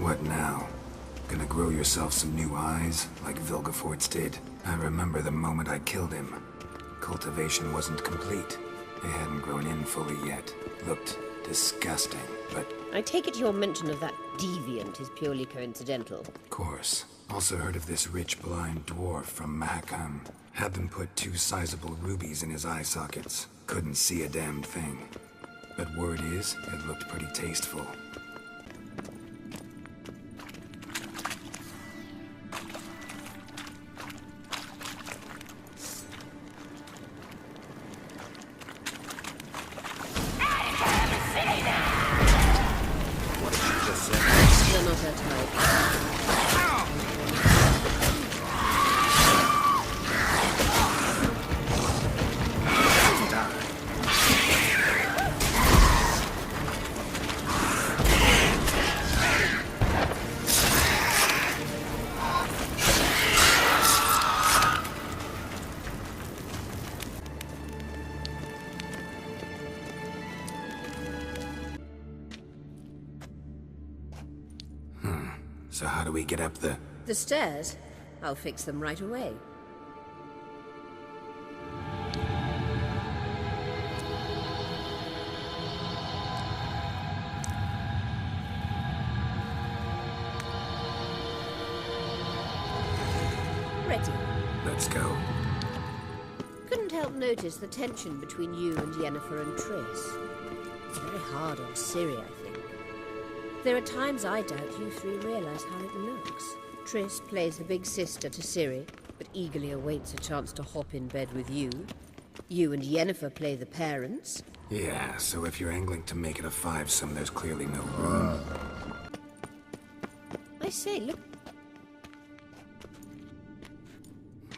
What now? Gonna grow yourself some new eyes, like Vilgefortz did? I remember the moment I killed him. Cultivation wasn't complete. They hadn't grown in fully yet. Looked disgusting, but... I take it your mention of that deviant is purely coincidental. Of course. Also heard of this rich blind dwarf from Mahakam. Had them put 2 sizable rubies in his eye sockets. Couldn't see a damned thing. But word is, it looked pretty tasteful. So how do we get up the... The stairs? I'll fix them right away. Ready. Let's go. Couldn't help notice the tension between you and Yennefer and Triss. It's very hard on Ciri, I think. There are times I doubt you 3 realize how it looks. Triss plays the big sister to Ciri, but eagerly awaits a chance to hop in bed with you. You and Yennefer play the parents. Yeah, so if you're angling to make it a 5-some, there's clearly no room. I say, look.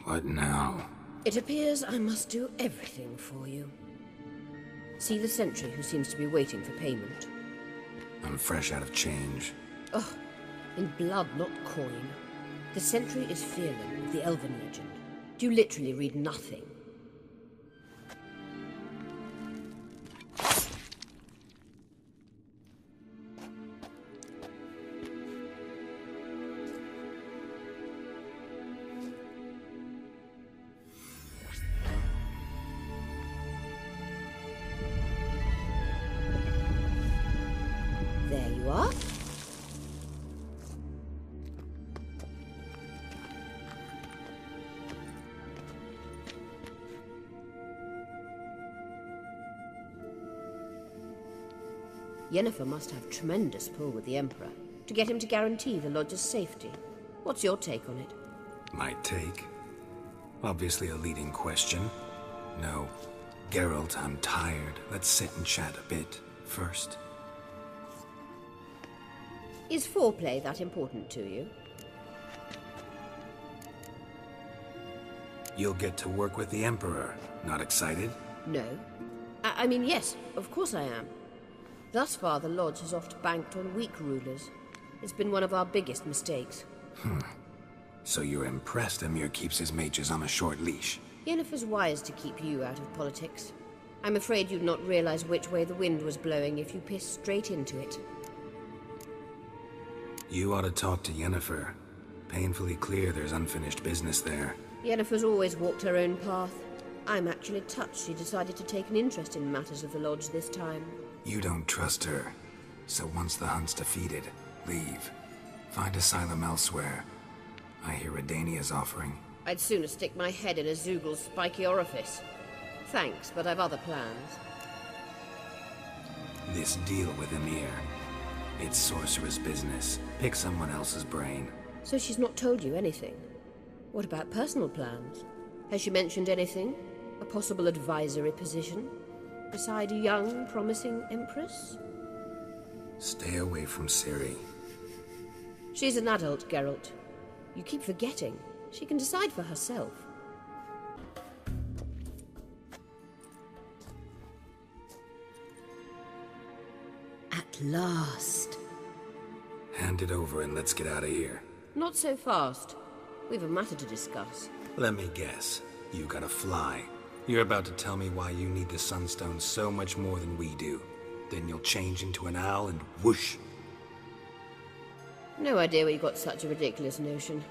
What now? It appears I must do everything for you. See the sentry who seems to be waiting for payment. I'm fresh out of change. Oh, in blood, not coin. The sentry is Fearlin of the Elven legend. Do you literally read nothing? There you are. Yennefer must have tremendous pull with the Emperor to get him to guarantee the Lodge's safety. What's your take on it? My take? Obviously a leading question. No. Geralt, I'm tired. Let's sit and chat a bit first. Is foreplay that important to you? You'll get to work with the Emperor. Not excited? No. I mean, yes, of course I am. Thus far, the Lodge has oft banked on weak rulers. It's been one of our biggest mistakes. So you're impressed Emir keeps his mages on a short leash? Yennefer's wise to keep you out of politics. I'm afraid you'd not realize which way the wind was blowing if you pissed straight into it. You ought to talk to Yennefer. Painfully clear there's unfinished business there. Yennefer's always walked her own path. I'm actually touched she decided to take an interest in matters of the Lodge this time. You don't trust her. So once the hunt's defeated, leave. Find asylum elsewhere. I hear Redania's offering. I'd sooner stick my head in a Zoogl's spiky orifice. Thanks, but I've other plans. This deal with Emir. It's sorcerer's business. Pick someone else's brain. So she's not told you anything? What about personal plans? Has she mentioned anything? A possible advisory position? Beside a young, promising Empress? Stay away from Ciri. She's an adult, Geralt. You keep forgetting. She can decide for herself. At last. Hand it over and let's get out of here. Not so fast. We've a matter to discuss. Let me guess. You gotta fly. You're about to tell me why you need the sunstone so much more than we do. Then you'll change into an owl and whoosh. No idea where you got such a ridiculous notion.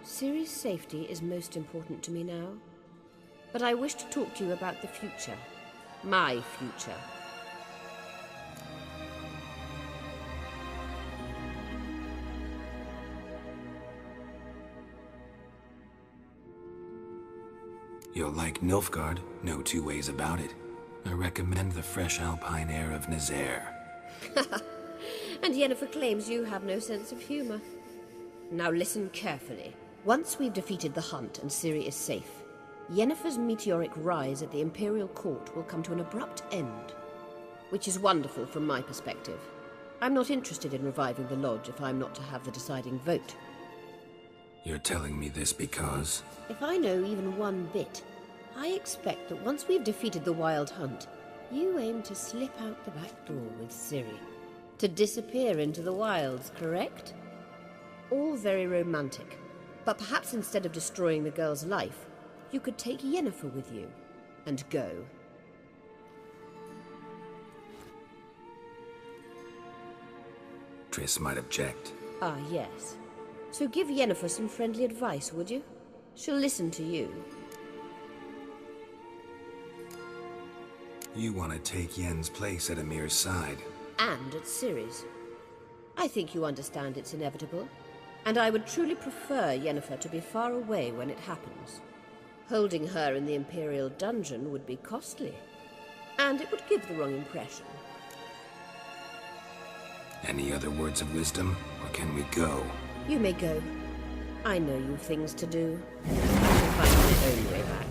Ciri's safety is most important to me now. But I wish to talk to you about the future. My future. You'll like Nilfgaard, no two ways about it. I recommend the fresh alpine air of Nazaire. And Yennefer claims you have no sense of humor. Now listen carefully. Once we've defeated the hunt and Ciri is safe, Yennefer's meteoric rise at the Imperial Court will come to an abrupt end. Which is wonderful from my perspective. I'm not interested in reviving the Lodge if I'm not to have the deciding vote. You're telling me this because... If I know even one bit, I expect that once we've defeated the Wild Hunt, you aim to slip out the back door with Ciri. To disappear into the wilds, correct? All very romantic. But perhaps instead of destroying the girl's life, you could take Yennefer with you and go. Triss might object. Ah, yes. So give Yennefer some friendly advice, would you? She'll listen to you. You want to take Yen's place at Amir's side. And at Ciri's. I think you understand it's inevitable. And I would truly prefer Yennefer to be far away when it happens. Holding her in the Imperial dungeon would be costly. And it would give the wrong impression. Any other words of wisdom, or can we go? You may go. I know you've things to do. I can find my own way back.